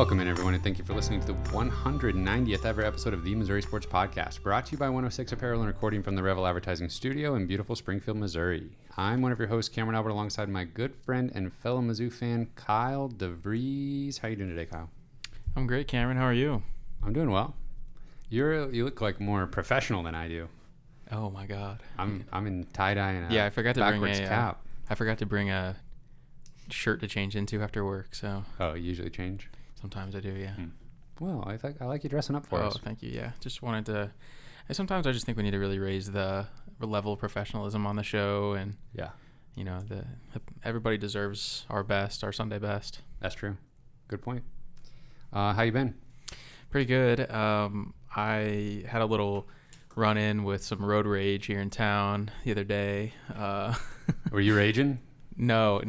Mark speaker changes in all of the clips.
Speaker 1: Welcome in, everyone, and thank you for listening to the 190th ever episode of the Missouri Sports Podcast, brought to you by 106 Apparel and recording from the Revel Advertising Studio in beautiful Springfield, Missouri. I'm one of your hosts, Cameron Albert, alongside my good friend and fellow Mizzou fan, Kyle DeVries. How you doing today, Kyle?
Speaker 2: I'm great, Cameron. How are you?
Speaker 1: I'm doing well. You look like more professional than I do.
Speaker 2: Oh my God.
Speaker 1: I'm in tie-dye and
Speaker 2: I forgot to bring a
Speaker 1: cap.
Speaker 2: I forgot to bring a shirt to change into after work. So.
Speaker 1: Oh, you usually change?
Speaker 2: Sometimes I do, yeah.
Speaker 1: Well, I like you dressing up for us.
Speaker 2: Oh, thank you. Yeah, just wanted to. Sometimes I just think we need to really raise the level of professionalism on the show, and everybody deserves our best, our Sunday best.
Speaker 1: That's true. Good point. How you been?
Speaker 2: Pretty good. I had a little run-in with some road rage here in town the other day.
Speaker 1: Were you raging?
Speaker 2: No.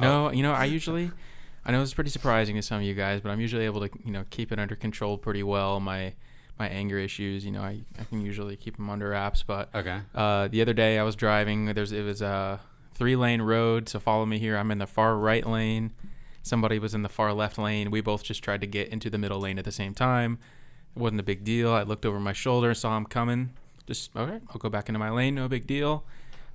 Speaker 2: I know it's pretty surprising to some of you guys, but I'm usually able to, keep it under control pretty well. My anger issues, I can usually keep them under wraps. But
Speaker 1: okay.
Speaker 2: The other day I was driving. It was a 3-lane road, so follow me here. I'm in the far right lane. Somebody was in the far left lane. We both just tried to get into the middle lane at the same time. It wasn't a big deal. I looked over my shoulder, saw him coming. Just, okay, I'll go back into my lane. No big deal.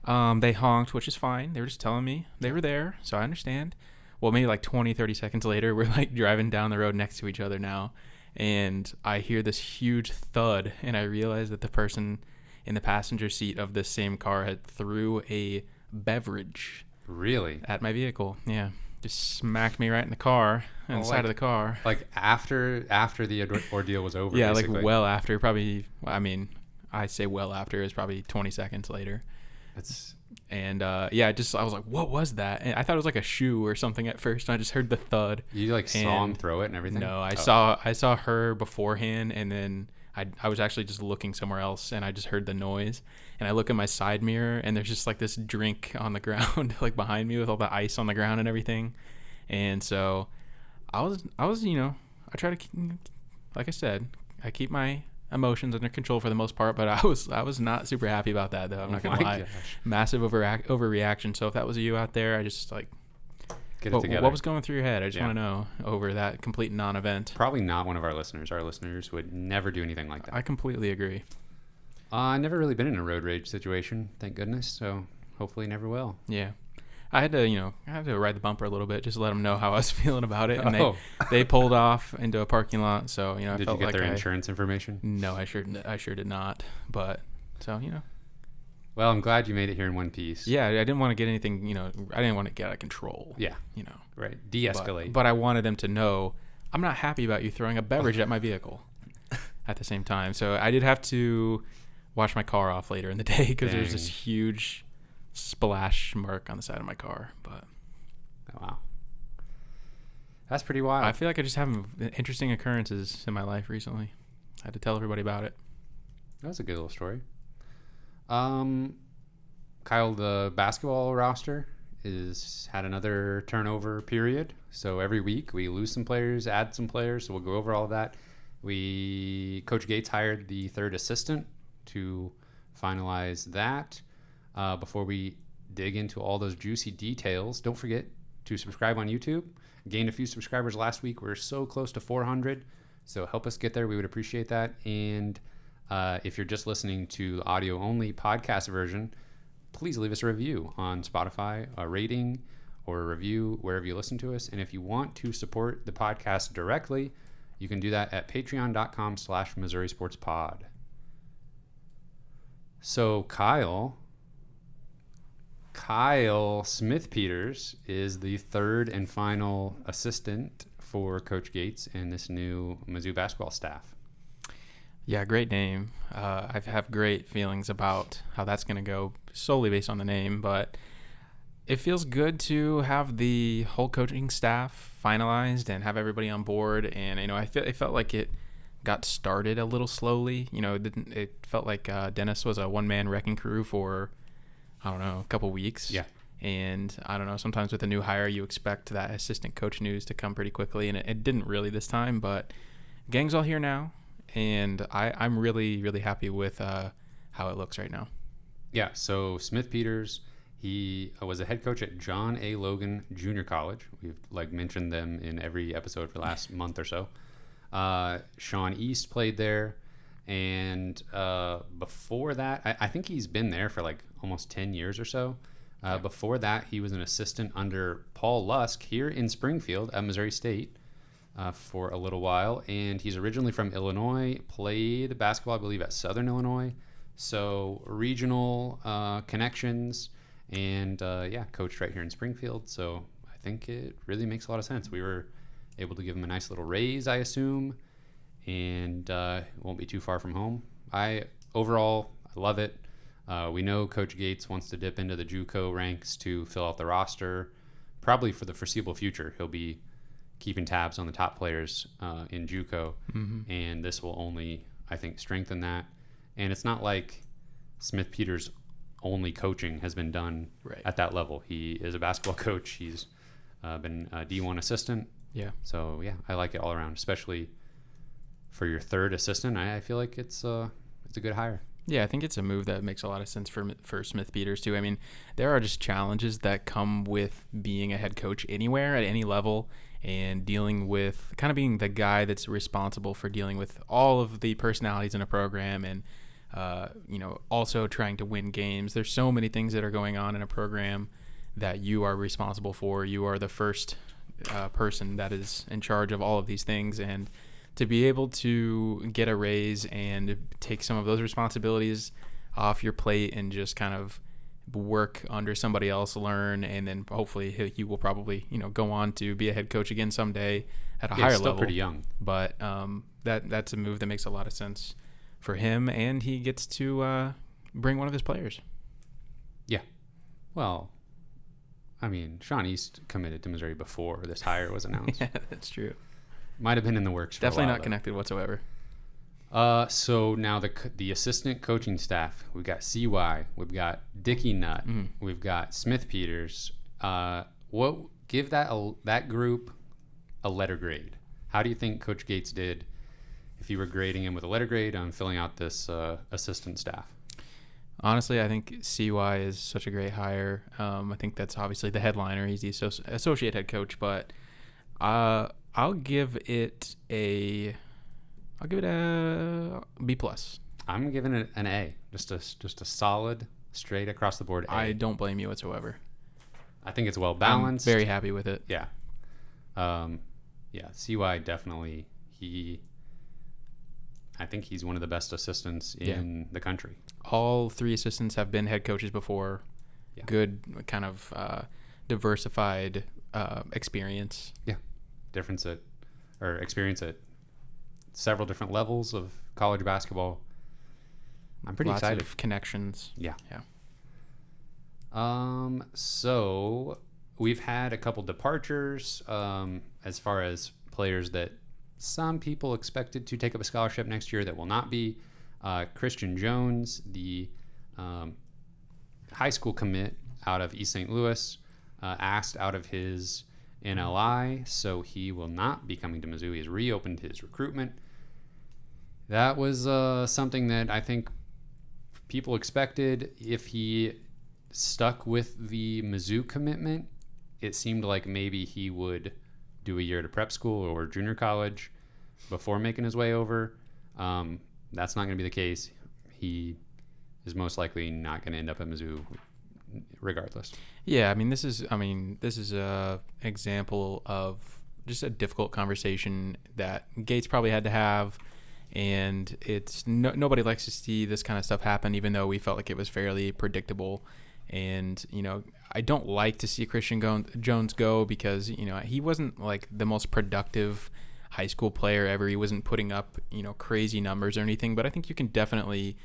Speaker 2: They honked, which is fine. They were just telling me they were there, so I understand. Well, maybe like 20, 30 seconds later, we're like driving down the road next to each other now. And I hear this huge thud, and I realize that the person in the passenger seat of this same car had threw a beverage.
Speaker 1: Really?
Speaker 2: At my vehicle. Yeah. Just smacked me right in the car, on the side of the car.
Speaker 1: Like after the ordeal was over?
Speaker 2: Yeah,
Speaker 1: basically.
Speaker 2: like well after. Probably, I say well after. It was probably 20 seconds later. And I was like, what was that? And I thought it was like a shoe or something at first, and I just heard the thud.
Speaker 1: You saw him throw it and everything?
Speaker 2: No, I saw her beforehand, and then I was actually just looking somewhere else, and I just heard the noise. And I look in my side mirror, and there's just like this drink on the ground, like behind me with all the ice on the ground and everything. And so I was I try to keep, like I said, I keep my emotions under control for the most part, but I was not super happy about that, though. I'm not gonna lie. Gosh. Massive overreaction. So if that was you out there, I just
Speaker 1: get it together.
Speaker 2: What was going through your head? I just want to know over that complete non-event.
Speaker 1: Probably not one of our listeners. Our listeners would never do anything like that.
Speaker 2: I completely agree.
Speaker 1: I've never really been in a road rage situation, thank goodness. So hopefully never will.
Speaker 2: Yeah. I had to ride the bumper a little bit just to let them know how I was feeling about it, and they pulled off into a parking lot. So I
Speaker 1: did
Speaker 2: felt
Speaker 1: you get
Speaker 2: like
Speaker 1: their insurance information?
Speaker 2: No, I sure did not. But so
Speaker 1: Well, I'm glad you made it here in one piece.
Speaker 2: Yeah, I didn't want to get anything. I didn't want to get out of control.
Speaker 1: Yeah. Right. De-escalate.
Speaker 2: But I wanted them to know I'm not happy about you throwing a beverage at my vehicle. At the same time, so I did have to wash my car off later in the day because there's this huge splash mark on the side of my car. But
Speaker 1: wow, that's pretty wild.
Speaker 2: I feel like I just have interesting occurrences in my life recently. I had to tell everybody about it.
Speaker 1: That's a good little story. Kyle, the basketball roster had another turnover period. So every week we lose some players, add some players. So we'll go over all of that. Coach Gates hired the third assistant to finalize that. Before we dig into all those juicy details, don't forget to subscribe on YouTube. Gained a few subscribers last week. We're so close to 400, so help us get there. We would appreciate that. And if you're just listening to the audio-only podcast version, please leave us a review on Spotify, a rating or a review wherever you listen to us. And if you want to support the podcast directly, you can do that at patreon.com/Missouri Sports Pod. So Kyle Smithpeters is the third and final assistant for Coach Gates and this new Mizzou basketball staff.
Speaker 2: Yeah, great name. I have great feelings about how that's going to go solely based on the name, but it feels good to have the whole coaching staff finalized and have everybody on board. And, it felt like it got started a little slowly. It felt like Dennis was a one-man wrecking crew for a couple weeks. Yeah. And I don't know, sometimes with a new hire, you expect that assistant coach news to come pretty quickly, and it didn't really this time, but gang's all here now, and I'm really, really happy with how it looks right now.
Speaker 1: Yeah, so Smithpeters, he was a head coach at John A. Logan Junior College. We've mentioned them in every episode for the last month or so. Sean East played there. And before that, I think he's been there for like almost 10 years or so. Before that, he was an assistant under Paul Lusk here in Springfield at Missouri State for a little while. And he's originally from Illinois, played basketball, I believe, at Southern Illinois. So regional connections, and coached right here in Springfield. So I think it really makes a lot of sense. We were able to give him a nice little raise, I assume, and it won't be too far from home. Overall, I love it. We know Coach Gates wants to dip into the JUCO ranks to fill out the roster. Probably for the foreseeable future, he'll be keeping tabs on the top players in JUCO, and this will only, I think, strengthen that. And it's not like Smithpeters' only coaching has been done at that level. He is a basketball coach. He's been a D1 assistant. Yeah. So, yeah, I like it all around, especially for your third assistant. I feel like it's a good hire.
Speaker 2: Yeah, I think it's a move that makes a lot of sense for Smithpeters too. I mean, there are just challenges that come with being a head coach anywhere at any level, and dealing with kind of being the guy that's responsible for dealing with all of the personalities in a program, and also trying to win games. There's so many things that are going on in a program that you are responsible for. You are the first person that is in charge of all of these things, and to be able to get a raise and take some of those responsibilities off your plate and just kind of work under somebody else, learn, and then hopefully he will probably go on to be a head coach again someday at a higher level.
Speaker 1: Still pretty young,
Speaker 2: but that's a move that makes a lot of sense for him, and he gets to bring one of his players.
Speaker 1: Yeah, well, I mean, Sean East committed to Missouri before this hire was announced.
Speaker 2: Yeah, that's true.
Speaker 1: Might have been in the works for
Speaker 2: Definitely
Speaker 1: a while,
Speaker 2: not connected whatsoever.
Speaker 1: So now the assistant coaching staff, we've got CY, we've got Dickie Nutt, we've got Smithpeters. Give that group a letter grade. How do you think Coach Gates did if you were grading him with a letter grade on filling out this assistant staff?
Speaker 2: Honestly, I think CY is such a great hire. I think that's obviously the headliner. He's the associate head coach, but I'll give it a B+.
Speaker 1: I'm giving it an A. Just a solid, straight across the board A.
Speaker 2: I don't blame you whatsoever.
Speaker 1: I think it's well balanced.
Speaker 2: I'm very happy with it.
Speaker 1: Yeah. CY definitely. I think he's one of the best assistants in the country.
Speaker 2: All three assistants have been head coaches before. Yeah. Good kind of diversified experience.
Speaker 1: Yeah. Experience at several different levels of college basketball. I'm pretty excited.
Speaker 2: Lots of connections.
Speaker 1: Yeah. So we've had a couple departures as far as players that some people expected to take up a scholarship next year that will not be. Christian Jones, the high school commit out of East St. Louis, asked out of his NLI, so he will not be coming to Mizzou. He has reopened his recruitment. That was something that I think people expected. If he stuck with the Mizzou commitment, it seemed like maybe he would do a year at a prep school or junior college before making his way over. That's not going to be the case. He is most likely not going to end up at Mizzou regardless.
Speaker 2: Yeah, I mean, this is a example of just a difficult conversation that Gates probably had to have, and it's nobody likes to see this kind of stuff happen, even though we felt like it was fairly predictable. And I don't like to see Christian Jones go because he wasn't like the most productive high school player ever. He wasn't putting up crazy numbers or anything, but I think you can definitely,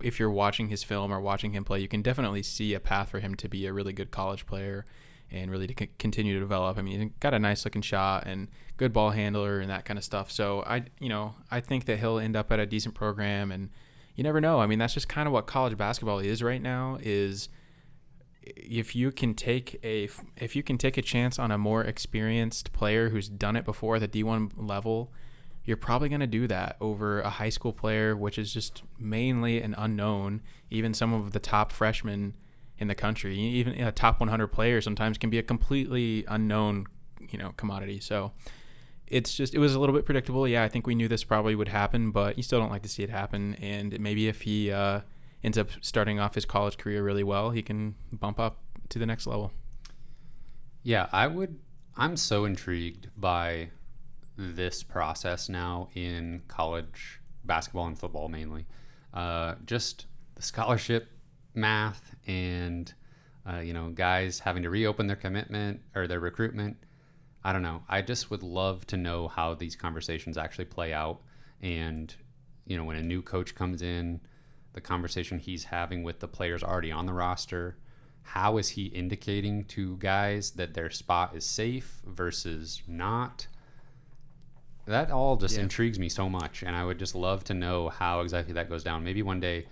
Speaker 2: if you're watching his film or watching him play, you can definitely see a path for him to be a really good college player and really to continue to develop. I mean, he's got a nice looking shot and good ball handler and that kind of stuff. So I think that he'll end up at a decent program, and you never know. I mean, that's just kind of what college basketball is right now. Is if you can take a chance on a more experienced player who's done it before at the D1 level, you're probably going to do that over a high school player, which is just mainly an unknown. Even some of the top freshmen in the country, even a top 100 player sometimes can be a completely unknown, commodity. So it was a little bit predictable. Yeah, I think we knew this probably would happen, but you still don't like to see it happen. And maybe if he ends up starting off his college career really well, he can bump up to the next level.
Speaker 1: Yeah, I'm so intrigued by this process now in college basketball and football mainly. Just the scholarship math and, guys having to reopen their commitment or their recruitment. I don't know. I just would love to know how these conversations actually play out. And, when a new coach comes in, the conversation he's having with the players already on the roster, how is he indicating to guys that their spot is safe versus not? That all just intrigues me so much, and I would just love to know how exactly that goes down. Maybe one day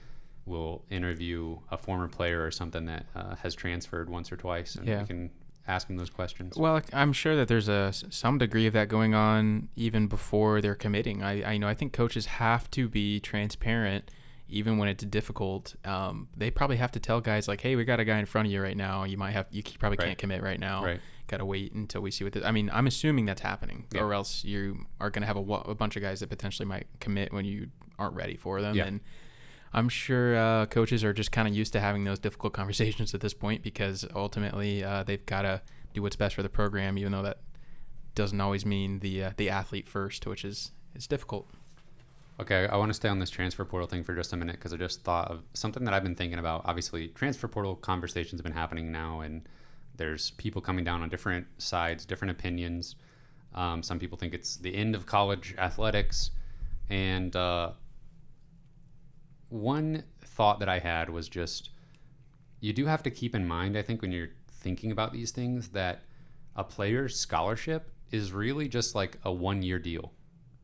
Speaker 1: we'll interview a former player or something that has transferred once or twice, and we can ask him those questions.
Speaker 2: Well, I'm sure that there's some degree of that going on even before they're committing. I think coaches have to be transparent even when it's difficult. They probably have to tell guys like, hey, we got a guy in front of you right now. You probably can't commit right now.
Speaker 1: Right.
Speaker 2: Got to wait until we see what this. I mean, I'm assuming that's happening, or else you are going to have a bunch of guys that potentially might commit when you aren't ready for them.
Speaker 1: Yeah.
Speaker 2: And I'm sure coaches are just kind of used to having those difficult conversations at this point, because ultimately they've got to do what's best for the program, even though that doesn't always mean the athlete first, which is difficult.
Speaker 1: Okay, I want to stay on this transfer portal thing for just a minute, because I just thought of something that I've been thinking about. Obviously, transfer portal conversations have been happening now, and there's people coming down on different sides, different opinions. Some people think it's the end of college athletics. And one thought that I had was just, you do have to keep in mind, I think, when you're thinking about these things, that a player's scholarship is really just like a one-year deal.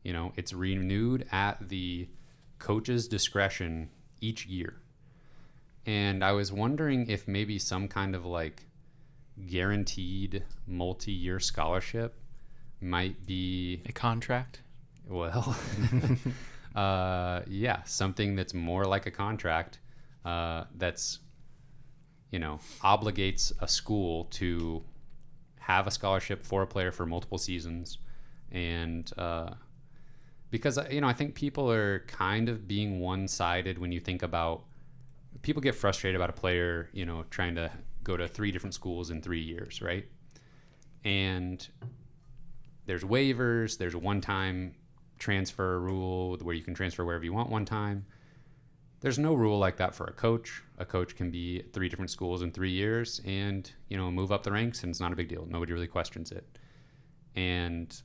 Speaker 1: It's renewed at the coach's discretion each year. And I was wondering if maybe some kind of like guaranteed multi-year scholarship might be
Speaker 2: a contract.
Speaker 1: Well, something that's more like a contract, that's, obligates a school to have a scholarship for a player for multiple seasons. And because, I think people are kind of being one-sided when you think about, people get frustrated about a player, trying to go to 3 different schools in 3 years, right? And there's waivers, there's a one-time transfer rule where you can transfer wherever you want one time. There's no rule like that for a coach. A coach can be at 3 different schools in 3 years and, move up the ranks, and it's not a big deal. Nobody really questions it. And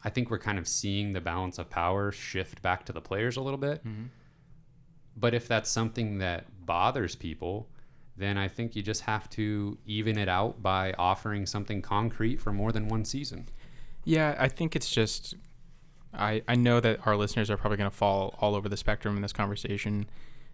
Speaker 1: I think we're kind of seeing the balance of power shift back to the players a little bit. Mm-hmm. But if that's something that bothers people, then I think you just have to even it out by offering something concrete for more than one season.
Speaker 2: Yeah, I think it's just, I know that our listeners are probably going to fall all over the spectrum in this conversation,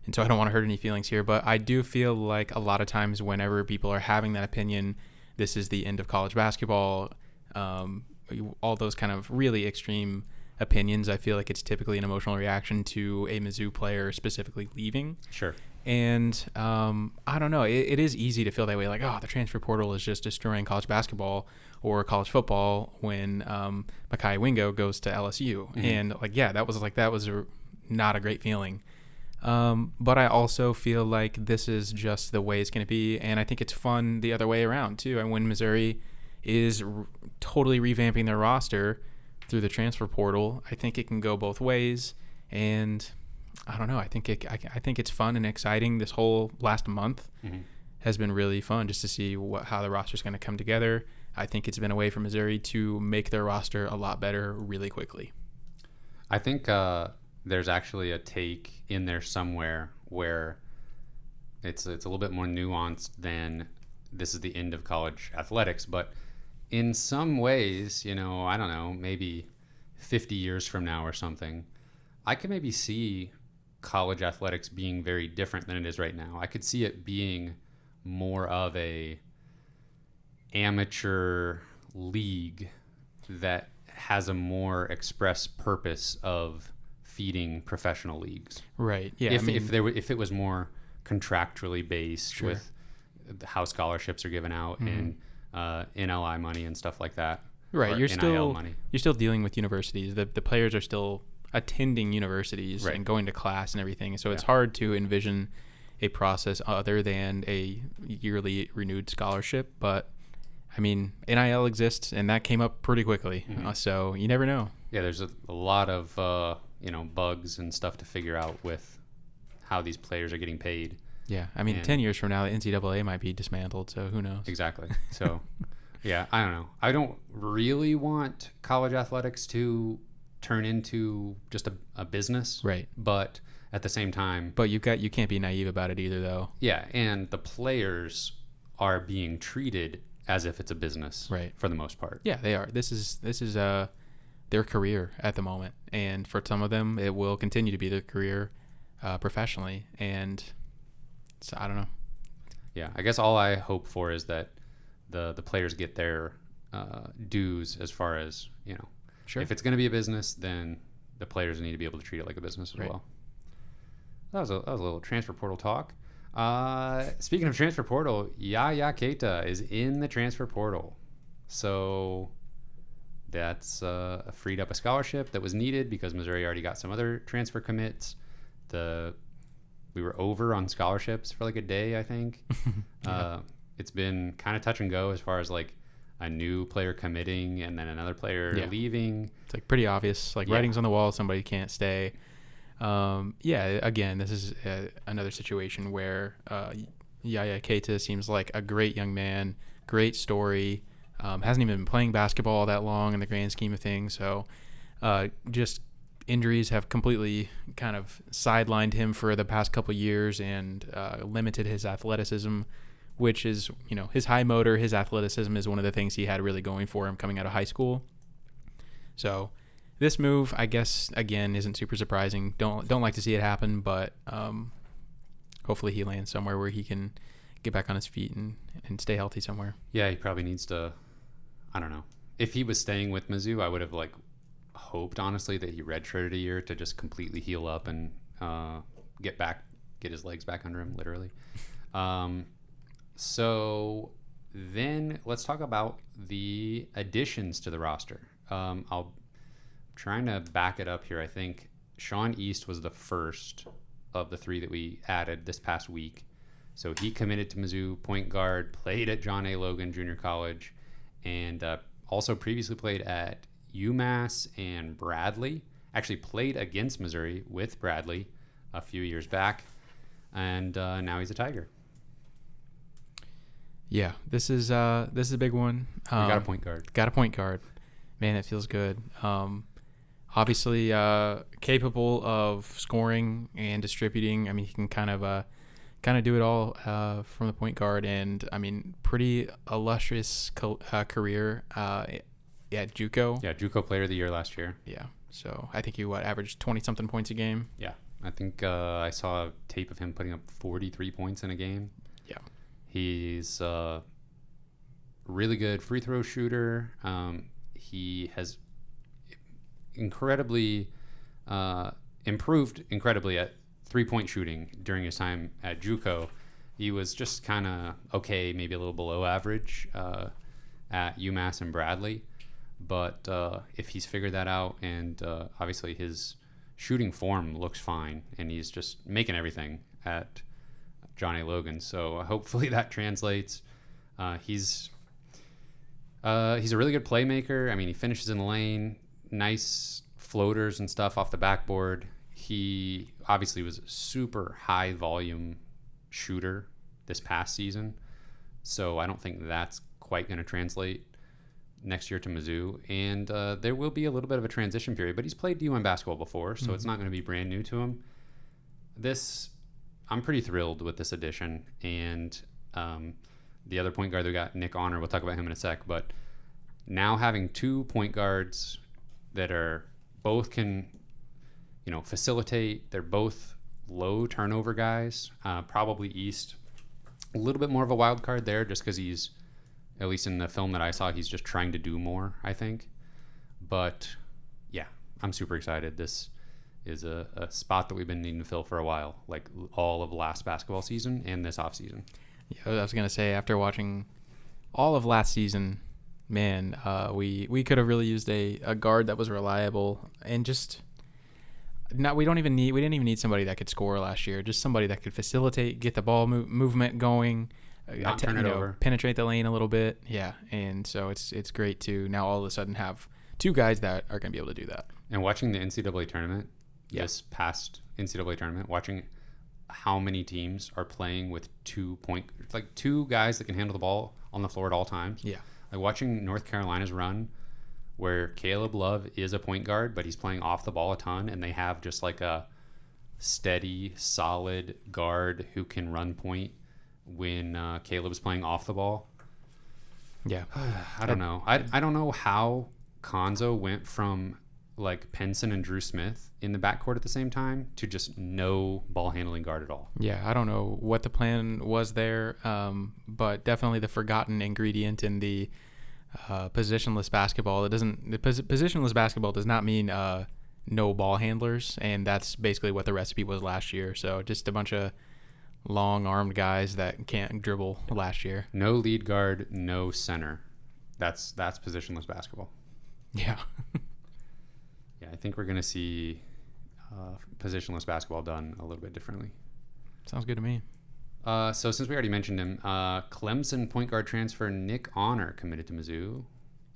Speaker 2: and so I don't want to hurt any feelings here, but I do feel like a lot of times whenever people are having that opinion, this is the end of college basketball, all those kind of really extreme opinions, I feel like it's typically an emotional reaction to a Mizzou player specifically leaving. Sure. And I don't know, it is easy to feel that way, like, oh, the transfer portal is just destroying college basketball or college football when Mekhi Wingo goes to LSU. Mm-hmm. And that was not a great feeling. But I also feel like this is just the way it's going to be, and I think it's fun the other way around too. And when Missouri is totally revamping their roster through the transfer portal, I think it can go both ways. And I don't know, I think it's fun and exciting. This whole last month has been really fun just to see how the roster is going to come together. I think it's been a way for Missouri to make their roster a lot better really quickly.
Speaker 1: I think there's actually a take in there somewhere where it's a little bit more nuanced than this is the end of college athletics, but in some ways, I don't know, maybe 50 years from now or something, I could maybe see college athletics being very different than it is right now. I could see it being more of a amateur league that has a more express purpose of feeding professional leagues.
Speaker 2: Right. Yeah.
Speaker 1: If it was more contractually based with how scholarships are given out and NLI money and stuff like that.
Speaker 2: Right.
Speaker 1: or
Speaker 2: You're
Speaker 1: NIL money.
Speaker 2: still dealing with universities. The players are still attending universities
Speaker 1: Right.
Speaker 2: and going to class and everything. So it's
Speaker 1: Yeah.
Speaker 2: hard to envision a process other than a yearly renewed scholarship. But I mean, NIL exists, and that came up pretty quickly.
Speaker 1: Mhm.
Speaker 2: So you never know.
Speaker 1: Yeah, there's a lot of bugs and stuff to figure out with how these players are getting paid.
Speaker 2: Yeah. I mean,
Speaker 1: And-
Speaker 2: 10 years from now, the NCAA might be dismantled. So who knows?
Speaker 1: Exactly. So, yeah, I don't know. I don't really want college athletics to turn into just a business.
Speaker 2: Right.
Speaker 1: But at the same time,
Speaker 2: But you can't be naive about it either, though.
Speaker 1: yeah, and the players are being treated as if it's a business,
Speaker 2: Right.
Speaker 1: for the most part.
Speaker 2: Yeah, they are. This is their career at the moment, and for some of them, it will continue to be their career professionally. And so I don't know.
Speaker 1: Yeah, I guess all I hope for is that the players get their dues as far as,
Speaker 2: Sure.
Speaker 1: if it's going to be a business, then the players need to be able to treat it like a business as
Speaker 2: Right.
Speaker 1: well. That was a little transfer portal talk. Speaking of transfer portal, Yaya Keita is in the transfer portal. So that's freed up a scholarship that was needed because Missouri already got some other transfer commits. We were over on scholarships for like a day, I think.
Speaker 2: Yeah.
Speaker 1: It's been kind of touch and go as far as like a new player committing and then another player
Speaker 2: Yeah.
Speaker 1: leaving.
Speaker 2: It's like pretty obvious, like
Speaker 1: Yeah.
Speaker 2: writing's on the wall. Somebody can't stay. Again, this is another situation where Yaya Keita seems like a great young man, great story. Hasn't even been playing basketball all that long in the grand scheme of things. So just injuries have completely kind of sidelined him for the past couple of years and limited his athleticism, which is, his high motor, his athleticism is one of the things he had really going for him coming out of high school. So this move, I guess, again, isn't super surprising. Don't like to see it happen, but hopefully he lands somewhere where he can get back on his feet and stay healthy somewhere.
Speaker 1: Yeah, he probably needs to, I don't know. If he was staying with Mizzou, I would have hoped honestly that he redshirted a year to just completely heal up and get his legs back under him, literally. So then let's talk about the additions to the roster. I'll trying to back it up here. I think Sean East was the first of the three that we added this past week. So he committed to Mizzou, point guard, played at John A. Logan Junior College, and also previously played at UMass and Bradley. Actually played against Missouri with Bradley a few years back, and now he's a Tiger.
Speaker 2: Yeah, this is a big one.
Speaker 1: We got a point guard.
Speaker 2: Got a point guard. Man, it feels good. Obviously capable of scoring and distributing. I mean, he can kind of do it all from the point guard, and I mean, pretty illustrious career at JUCO.
Speaker 1: Yeah, JUCO Player of the Year last year.
Speaker 2: Yeah. So I think he averaged 20-something points a game.
Speaker 1: Yeah, I think I saw a tape of him putting up 43 points in a game.
Speaker 2: Yeah.
Speaker 1: He's a really good free throw shooter. He has improved incredibly at 3-point shooting during his time at JUCO. He was just kind of okay, maybe a little below average at UMass and Bradley. But if he's figured that out, and obviously his shooting form looks fine, and he's just making everything at John A. Logan. So hopefully that translates. He's a really good playmaker. I mean, he finishes in the lane, nice floaters and stuff off the backboard. He obviously was a super high volume shooter this past season. So I don't think that's quite going to translate next year to Mizzou. And there will be a little bit of a transition period, but he's played D1 basketball before, so it's not going to be brand new to him. I'm pretty thrilled with this addition. And the other point guard that we got, Nick Honor, we'll talk about him in a sec, but now having two point guards that are both can, facilitate, they're both low turnover guys, probably East, a little bit more of a wild card there just because he's, at least in the film that I saw, he's just trying to do more, I think. But yeah, I'm super excited. This is a spot that we've been needing to fill for a while, like all of last basketball season and this off season.
Speaker 2: Yeah, I was going to say, after watching all of last season, man, we could have really used a guard that was reliable and just not. We didn't even need somebody that could score last year. Just somebody that could facilitate, get the ball movement going,
Speaker 1: Not turn it over,
Speaker 2: penetrate the lane a little bit. Yeah, and so it's great to now all of a sudden have two guys that are going to be able to do that.
Speaker 1: And watching the NCAA tournament, this past NCAA tournament, watching how many teams are playing with two guys that can handle the ball on the floor at all times.
Speaker 2: Yeah.
Speaker 1: Like watching North Carolina's run where Caleb Love is a point guard, but he's playing off the ball a ton, and they have just like a steady, solid guard who can run point when Caleb's playing off the ball.
Speaker 2: Yeah.
Speaker 1: I don't know. I don't know how Konzo went from like Penson and Drew Smith in the backcourt at the same time to just no ball handling guard at all.
Speaker 2: Yeah, I don't know what the plan was there, but definitely the forgotten ingredient in the positionless basketball. Positionless basketball does not mean no ball handlers, and that's basically what the recipe was last year. So just a bunch of long-armed guys that can't dribble last year.
Speaker 1: No lead guard, no center. That's positionless basketball.
Speaker 2: Yeah.
Speaker 1: Yeah, I think we're going to see positionless basketball done a little bit differently.
Speaker 2: Sounds good to me.
Speaker 1: So since we already mentioned him, Clemson point guard transfer Nick Honor committed to Mizzou.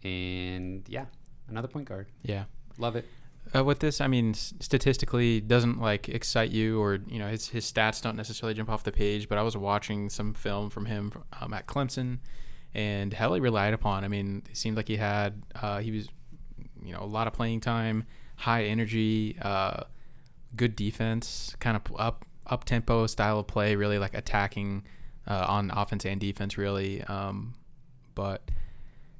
Speaker 1: And yeah, another point guard.
Speaker 2: Yeah.
Speaker 1: Love it.
Speaker 2: With this, I mean, statistically doesn't like excite you, or his stats don't necessarily jump off the page, but I was watching some film from him at Clemson and heavily relied upon. I mean, it seemed like he was a lot of playing time, high energy, good defense, kind of up tempo style of play, really like attacking on offense and defense, really. But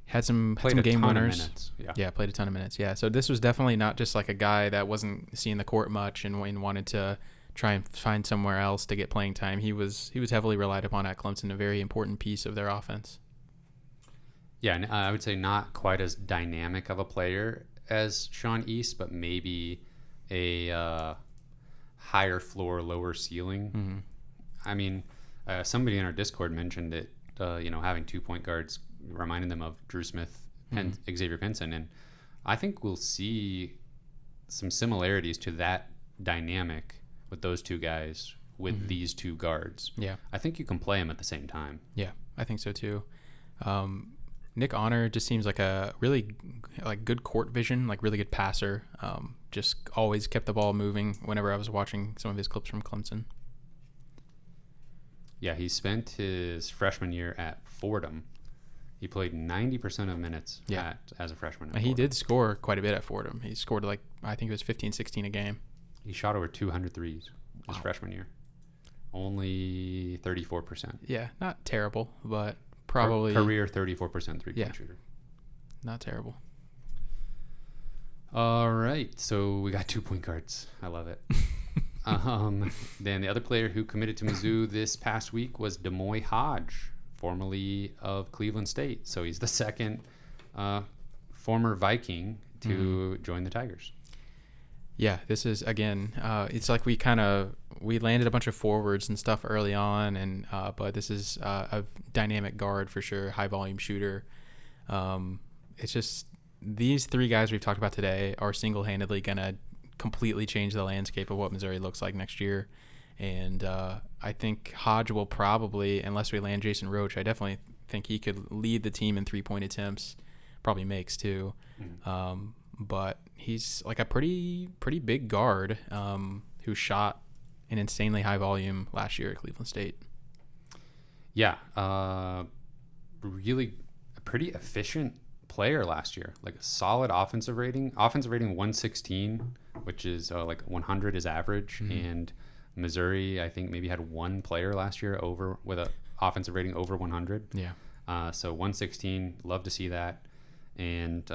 Speaker 2: had some game winners. Yeah, played a ton of minutes. Yeah, so this was definitely not just like a guy that wasn't seeing the court much and wanted to try and find somewhere else to get playing time. He was heavily relied upon at Clemson, a very important piece of their offense.
Speaker 1: Yeah, and I would say not quite as dynamic of a player as Sean East, but maybe a higher floor, lower ceiling.
Speaker 2: Mm-hmm.
Speaker 1: I mean, somebody in our Discord mentioned it, having 2 point guards reminding them of Drew Smith and Xavier Pinson. And I think we'll see some similarities to that dynamic with those two guys with these two guards.
Speaker 2: Yeah.
Speaker 1: I think you can play them at the same time.
Speaker 2: Yeah, I think so too. Nick Honor just seems like a really good court vision, like really good passer. Just always kept the ball moving whenever I was watching some of his clips from Clemson.
Speaker 1: Yeah, he spent his freshman year at Fordham. He played 90% of minutes as a freshman.
Speaker 2: He did score quite a bit at Fordham. He scored I think it was 15, 16 a game.
Speaker 1: He shot over 200 threes his freshman year. Only 34%.
Speaker 2: Yeah, not terrible, but probably
Speaker 1: career 34% three-point shooter.
Speaker 2: Not terrible.
Speaker 1: All right, so we got 2 point guards. I love it. Then the other player who committed to Mizzou this past week was Damoi Hodge, formerly of Cleveland State. So he's the second former Viking to join the Tigers.
Speaker 2: Yeah, this is, again, it's like we landed a bunch of forwards and stuff early on, and but this is a dynamic guard for sure, high volume shooter. It's just these three guys we've talked about today are single-handedly going to completely change the landscape of what Missouri looks like next year. And I think Hodge will probably, unless we land Jason Roach, I definitely think he could lead the team in three-point attempts, probably makes too. But he's like a pretty big guard who shot an insanely high volume last year at Cleveland State.
Speaker 1: Yeah, really a pretty efficient player last year. Like a solid offensive rating 116, which is like 100 is average. And Missouri, I think, maybe had one player last year with a offensive rating over 100.
Speaker 2: Yeah.
Speaker 1: So 116, love to see that. And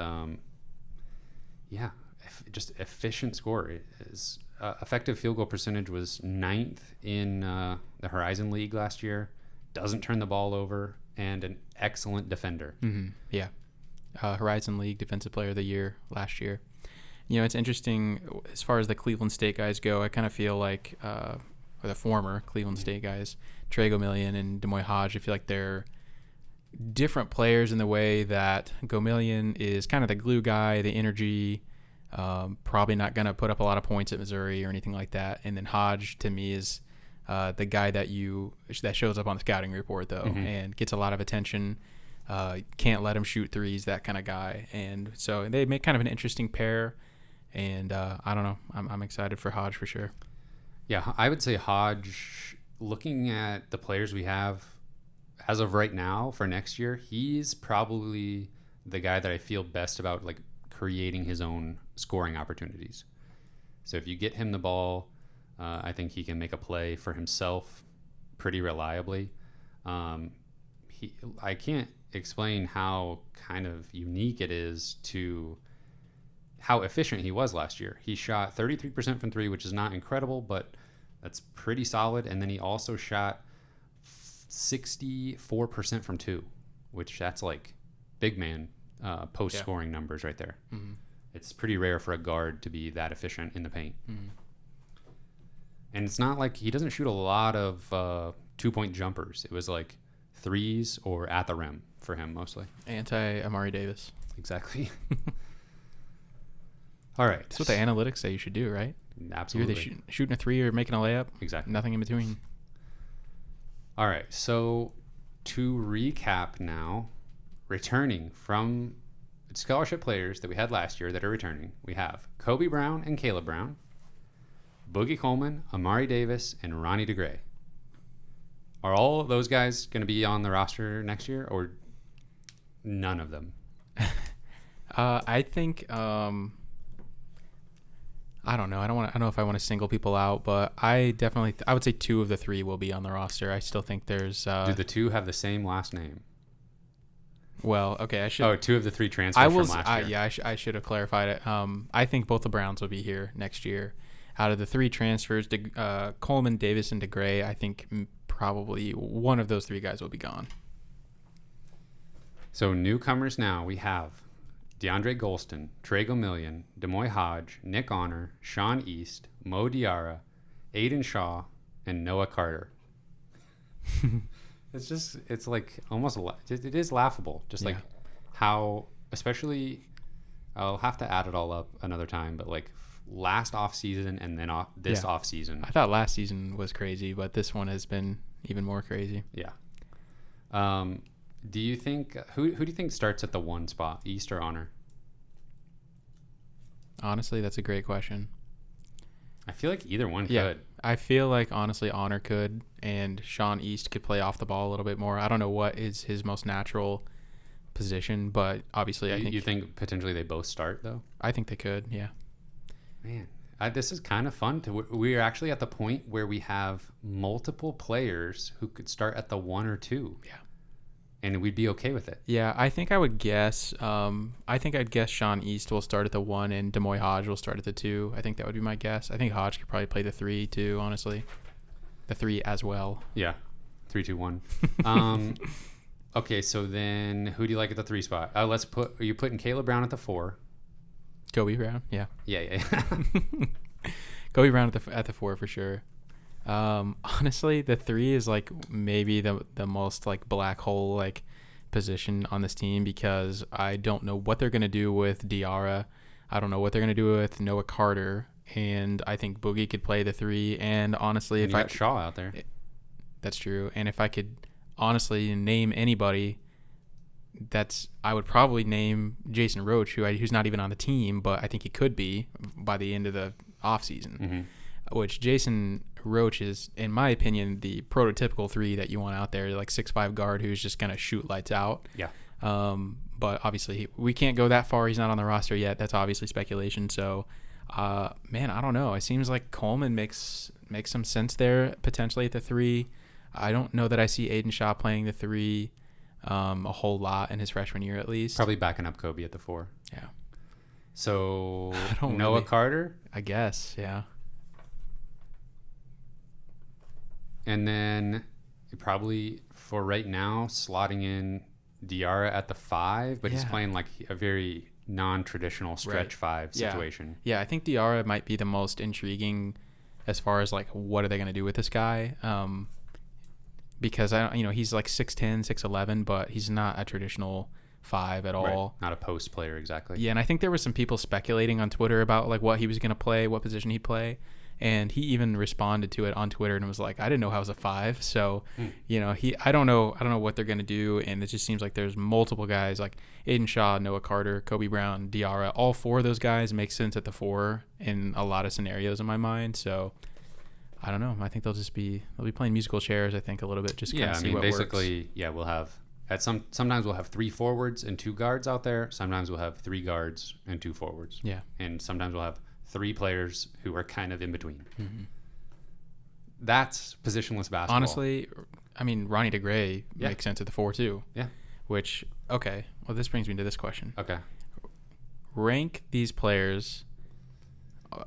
Speaker 1: just efficient score. His effective field goal percentage was 9th in the Horizon League last year. Doesn't turn the ball over, and an excellent defender.
Speaker 2: Yeah. Horizon League Defensive Player of the Year last year. It's interesting as far as the Cleveland State guys go. I kind of feel like, or the former Cleveland State guys, Trago Million and Damoi Hodge, I feel like they're different players in the way that Gomillion is kind of the glue guy, the energy, probably not going to put up a lot of points at Missouri or anything like that. And then Hodge, to me, is the guy that shows up on the scouting report, though, and gets a lot of attention. Can't let him shoot threes, that kind of guy. And so they make kind of an interesting pair. And I don't know. I'm excited for Hodge for sure.
Speaker 1: Yeah, I would say Hodge, looking at the players we have as of right now for next year, he's probably the guy that I feel best about, like, creating his own scoring opportunities. So if you get him the ball, I think he can make a play for himself pretty reliably. I can't explain how kind of unique it is to how efficient he was last year. He shot 33% from three, which is not incredible, but that's pretty solid. And then he also shot 64% from two, which that's like big man post scoring numbers right there. Mm-hmm. It's pretty rare for a guard to be that efficient in the paint. Mm-hmm. And it's not like he doesn't shoot a lot of 2-point jumpers. It was like threes or at the rim for him mostly.
Speaker 2: Anti-Amari Davis.
Speaker 1: Exactly. All right.
Speaker 2: That's what the analytics say you should do, right?
Speaker 1: Absolutely.
Speaker 2: You're either shooting a three or making a layup.
Speaker 1: Exactly.
Speaker 2: Nothing in between.
Speaker 1: All right. So to recap now, returning from scholarship players that we had last year that are returning, we have Kobe Brown and Caleb Brown, Boogie Coleman, Amari Davis, and Ronnie DeGray. Are all those guys going to be on the roster next year, or none of them?
Speaker 2: I think I don't know. I don't know if I want to single people out, but I definitely I would say two of the three will be on the roster. I still think there's
Speaker 1: do the two have the same last name?
Speaker 2: Well, okay, I should.
Speaker 1: Oh, two of the three transfers from last year.
Speaker 2: Yeah, I should have clarified it. I think both the Browns will be here next year. Out of the three transfers, Coleman, Davis, and DeGray, I think probably one of those three guys will be gone.
Speaker 1: So newcomers now, we have DeAndre Golston, Trey Gomillion, Damoi Hodge, Nick Honor, Sean East, Mo Diarra, Aiden Shaw, and Noah Carter. It's like almost, it is laughable. Just like how, especially, I'll have to add it all up another time, but like last off season and then this off season.
Speaker 2: I thought last season was crazy, but this one has been even more crazy.
Speaker 1: Yeah. Do you think who do you think starts at the one spot, East or Honor?
Speaker 2: Honestly, that's a great question.
Speaker 1: I feel like either one could.
Speaker 2: I feel like honestly Honor could, and Sean East could play off the ball a little bit more. I don't know what is his most natural position, but obviously
Speaker 1: you think potentially they both start though?
Speaker 2: I think they could. Yeah.
Speaker 1: Man, this is kind of fun. We're actually at the point where we have multiple players who could start at the one or two.
Speaker 2: Yeah.
Speaker 1: And we'd be okay with it.
Speaker 2: Yeah, I think I would guess. I'd guess Sean East will start at the one and Damoi Hodge will start at the two. I think that would be my guess. I think Hodge could probably play the three too, honestly. The three as well.
Speaker 1: Yeah. 3, 2, 1. Okay, so then who do you like at the three spot? Are you putting Caleb Brown at the 4?
Speaker 2: Kobe Brown, yeah.
Speaker 1: Yeah.
Speaker 2: Kobe Brown at the 4 for sure. Honestly, the 3 is like maybe the most like black hole like position on this team, because I don't know what they're gonna do with Diarra. I don't know what they're gonna do with Noah Carter, and I think Boogie could play the 3. And honestly,
Speaker 1: if I got Shaw out there,
Speaker 2: that's true. And if I could honestly name anybody, I would probably name Jason Roach, who's not even on the team, but I think he could be by the end of the offseason. Mm-hmm. Which Jason Roach is, in my opinion, the prototypical 3 that you want out there, like 6'5" guard who's just gonna shoot lights out.
Speaker 1: Yeah.
Speaker 2: But obviously we can't go that far. He's not on the roster yet. That's obviously speculation. So, man, I don't know. It seems like Coleman makes some sense there potentially at the 3. I don't know that I see Aiden Shaw playing the 3 a whole lot in his freshman year at least.
Speaker 1: Probably backing up Kobe at the 4.
Speaker 2: Yeah.
Speaker 1: So Noah Carter,
Speaker 2: I guess. Yeah.
Speaker 1: And then probably for right now slotting in Diarra at the 5, but he's playing like a very non-traditional stretch 5 situation.
Speaker 2: Yeah, I think Diarra might be the most intriguing as far as like what are they going to do with this guy. because he's like 6'10", 6'11", but he's not a traditional 5 at all.
Speaker 1: Not a post player exactly.
Speaker 2: Yeah, and I think there were some people speculating on Twitter about like what he was going to play, what position he'd play. And he even responded to it on Twitter and was like, I didn't know I was a 5. So, I don't know what they're going to do. And it just seems like there's multiple guys like Aiden Shaw, Noah Carter, Kobe Brown, Diarra. All 4 of those guys make sense at the 4 in a lot of scenarios in my mind. So I don't know. I think they'll be playing musical chairs, I think, a little bit. Just kind of see what
Speaker 1: basically,
Speaker 2: works.
Speaker 1: We'll have sometimes we'll have 3 forwards and 2 guards out there. Sometimes we'll have 3 guards and 2 forwards.
Speaker 2: Yeah.
Speaker 1: And sometimes we'll have 3 players who are kind of in between.
Speaker 2: Mm-hmm.
Speaker 1: That's positionless basketball.
Speaker 2: Honestly, I mean, Ronnie DeGray makes sense at the 4 too.
Speaker 1: Yeah.
Speaker 2: Which, okay. Well, this brings me to this question.
Speaker 1: Okay.
Speaker 2: Rank these players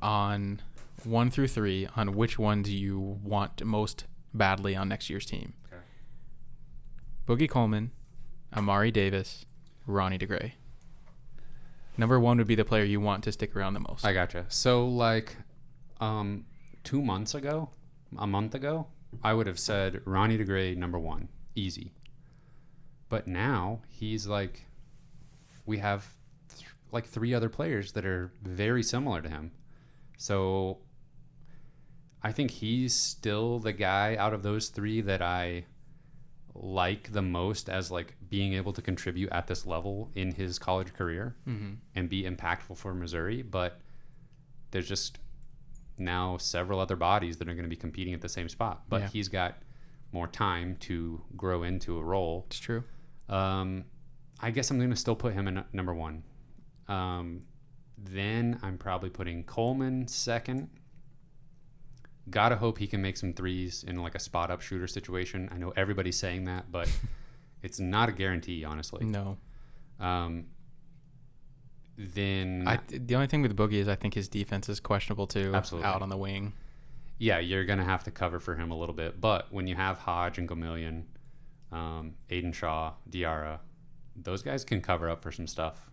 Speaker 2: on 1 through 3 on which one do you want most badly on next year's team.
Speaker 1: Okay.
Speaker 2: Boogie Coleman, Amari Davis, Ronnie DeGray. Number 1 would be the player you want to stick around the most.
Speaker 1: I gotcha. So like 2 months ago, a month ago, I would have said Ronnie DeGray number 1, easy. But now he's like, we have like 3 other players that are very similar to him. So I think he's still the guy out of those 3 that I like the most as like being able to contribute at this level in his college career and be impactful for Missouri. But there's just now several other bodies that are going to be competing at the same spot. But he's got more time to grow into a role.
Speaker 2: It's true.
Speaker 1: I guess I'm going to still put him in number 1. Then I'm probably putting Coleman second. Gotta hope he can make some threes in like a spot up shooter situation. I know everybody's saying that, but it's not a guarantee, honestly.
Speaker 2: No.
Speaker 1: Then
Speaker 2: the only thing with Boogie is I think his defense is questionable too.
Speaker 1: Absolutely.
Speaker 2: Out on the wing.
Speaker 1: Yeah, you're gonna have to cover for him a little bit. But when you have Hodge and Gamillion, Aiden Shaw, Diarra, those guys can cover up for some stuff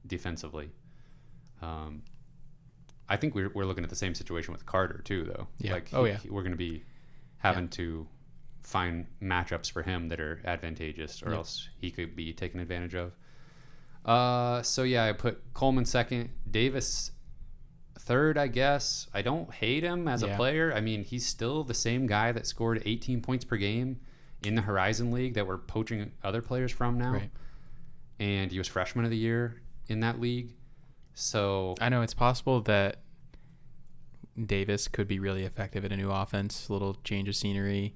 Speaker 1: defensively. I think we're looking at the same situation with Carter too, though.
Speaker 2: Yeah.
Speaker 1: Like we're going to be having to find matchups for him that are advantageous, or else he could be taken advantage of. So I put Coleman second, Davis third, I guess. I don't hate him as a player. I mean, he's still the same guy that scored 18 points per game in the Horizon League that we're poaching other players from now.
Speaker 2: Right.
Speaker 1: And he was freshman of the year in that league. So
Speaker 2: I know it's possible that Davis could be really effective at a new offense, a little change of scenery.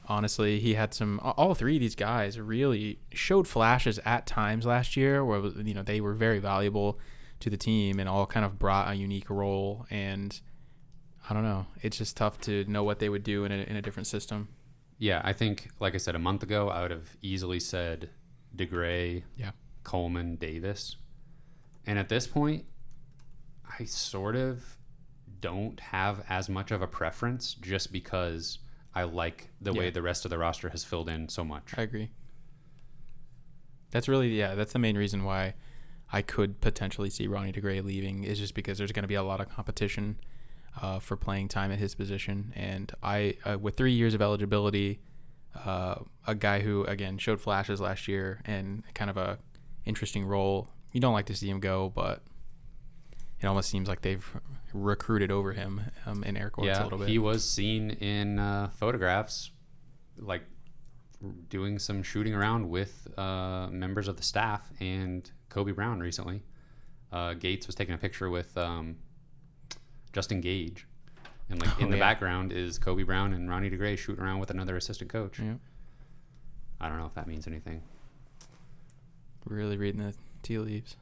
Speaker 2: Honestly, he had all 3 of these guys really showed flashes at times last year where they were very valuable to the team and all kind of brought a unique role. And I don't know, it's just tough to know what they would do in a different system.
Speaker 1: Yeah, I think, like I said, a month ago, I would have easily said DeGray, Coleman, Davis. And at this point, I sort of don't have as much of a preference just because I like the way the rest of the roster has filled in so much.
Speaker 2: I agree. That's the main reason why I could potentially see Ronnie DeGray leaving, is just because there's going to be a lot of competition for playing time at his position. And with 3 years of eligibility, a guy who, again, showed flashes last year and kind of a interesting role, you don't like to see him go, but it almost seems like they've recruited over him in air quotes a little bit.
Speaker 1: He was seen in photographs like doing some shooting around with members of the staff and Kobe Brown recently. Gates was taking a picture with Justin Gage, and in the background is Kobe Brown and Ronnie DeGray shooting around with another assistant coach.
Speaker 2: Yeah.
Speaker 1: I don't know if that means anything.
Speaker 2: Really reading the tea leaves.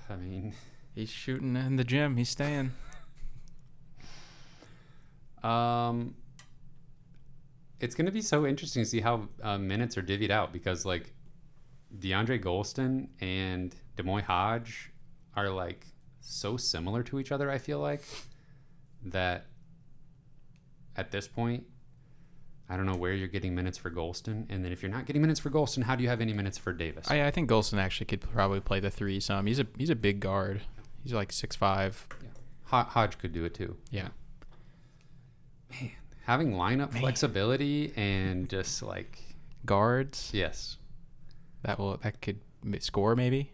Speaker 1: I mean,
Speaker 2: he's shooting in the gym. He's staying.
Speaker 1: It's going to be so interesting to see how minutes are divvied out, because like DeAndre Golston and Damoi Hodge are like so similar to each other. I feel like that at this point, I don't know where you're getting minutes for Golston, and then if you're not getting minutes for Golston, how do you have any minutes for Davis?
Speaker 2: I think Golston actually could probably play the 3 some. He's a big guard. He's like 6'5".
Speaker 1: Yeah. Hodge could do it too.
Speaker 2: Yeah.
Speaker 1: Man, having lineup flexibility and just like
Speaker 2: guards.
Speaker 1: Yes.
Speaker 2: That could score maybe.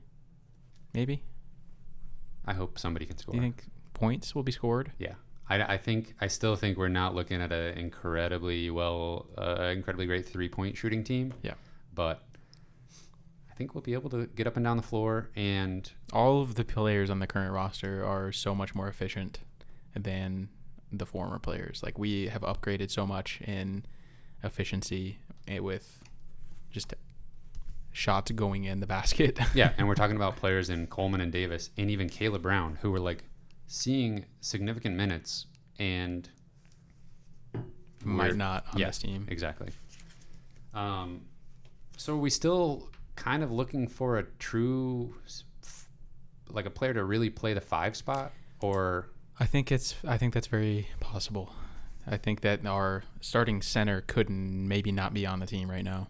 Speaker 1: I hope somebody can score.
Speaker 2: Do you think points will be scored?
Speaker 1: Yeah. I still think we're not looking at an incredibly great 3-point shooting team.
Speaker 2: Yeah.
Speaker 1: But I think we'll be able to get up and down the floor, and
Speaker 2: all of the players on the current roster are so much more efficient than the former players. Like, we have upgraded so much in efficiency with just shots going in the basket.
Speaker 1: Yeah, and we're talking about players in Coleman and Davis and even Caleb Brown, who were like seeing significant minutes and
Speaker 2: might not on this team.
Speaker 1: Exactly. So are we still kind of looking for a true, like a player to really play the 5 spot, or?
Speaker 2: I think that's very possible. I think that our starting center could maybe not be on the team right now.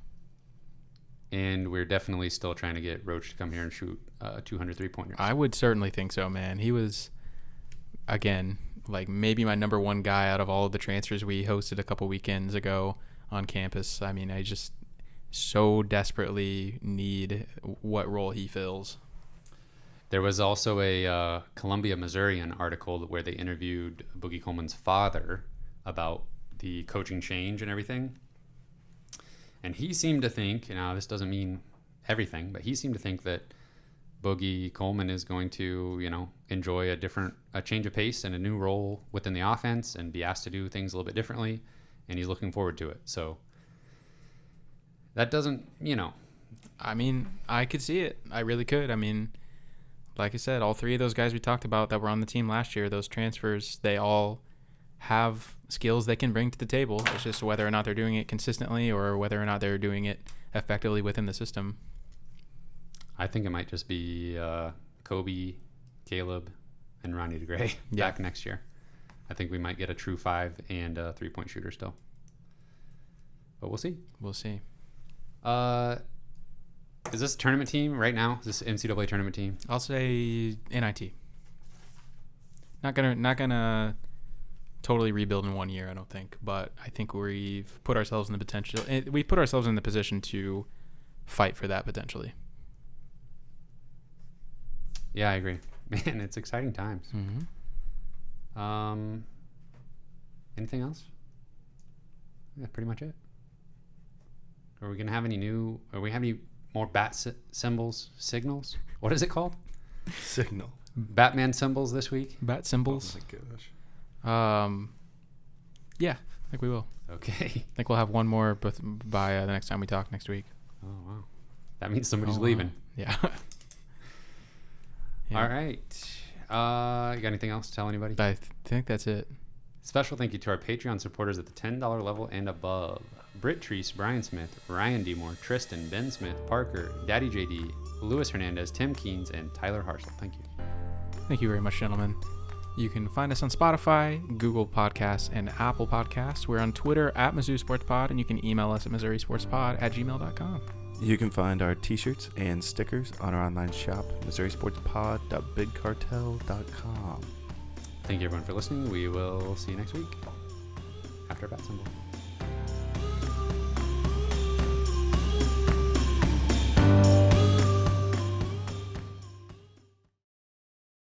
Speaker 1: And we're definitely still trying to get Roach to come here and shoot 200 3-pointers.
Speaker 2: I would certainly think so, man. He was, again, like maybe my number one guy out of all of the transfers we hosted a couple weekends ago on campus. I mean, I just so desperately need what role he fills.
Speaker 1: There was also a Columbia Missourian article where they interviewed Boogie Coleman's father about the coaching change and everything. And he seemed to think, now this doesn't mean everything, but he seemed to think that Boogie Coleman is going to, enjoy a change of pace and a new role within the offense and be asked to do things a little bit differently. And he's looking forward to it. So that doesn't,
Speaker 2: I mean, I could see it. I really could. I mean, like I said, all 3 of those guys we talked about that were on the team last year, those transfers, they all have skills they can bring to the table. It's just whether or not they're doing it consistently or whether or not they're doing it effectively within the system.
Speaker 1: I think it might just be Kobe, Caleb, and Ronnie DeGray back next year. I think we might get a true 5 and a 3-point shooter still. But we'll see.
Speaker 2: We'll see.
Speaker 1: Is this a tournament team right now? Is this NCAA tournament team?
Speaker 2: I'll say NIT. Not gonna totally rebuild in 1 year, I don't think, but I think we've put ourselves in the potential. We put ourselves in the position to fight for that potentially.
Speaker 1: Yeah, I agree. Man, it's exciting times.
Speaker 2: Mm-hmm.
Speaker 1: Anything else? Yeah, pretty much it. Are we gonna have any more bat signals? What is it called?
Speaker 3: Signal.
Speaker 1: Batman symbols this week?
Speaker 2: Bat symbols?
Speaker 3: Oh my gosh.
Speaker 2: Yeah, I think we will.
Speaker 1: Okay.
Speaker 2: I think we'll have one more by the next time we talk next week.
Speaker 1: Oh, wow. That means somebody's leaving.
Speaker 2: Wow. Yeah.
Speaker 1: All right. You got anything else to tell anybody?
Speaker 2: I think that's it.
Speaker 1: Special thank you to our Patreon supporters at the $10 level and above. Britt Treese, Brian Smith, Ryan DeMore, Tristan, Ben Smith, Parker, Daddy JD, Luis Hernandez, Tim Keens, and Tyler Harsel. Thank you.
Speaker 2: Thank you very much, gentlemen. You can find us on Spotify, Google Podcasts, and Apple Podcasts. We're on Twitter at Mizzou Sports Pod, and you can email us at MissouriSportsPod@gmail.com.
Speaker 3: You can find our t-shirts and stickers on our online shop, MissouriSportsPod.BigCartel.com.
Speaker 1: Thank you, everyone, for listening. We will see you next week after a bat symbol.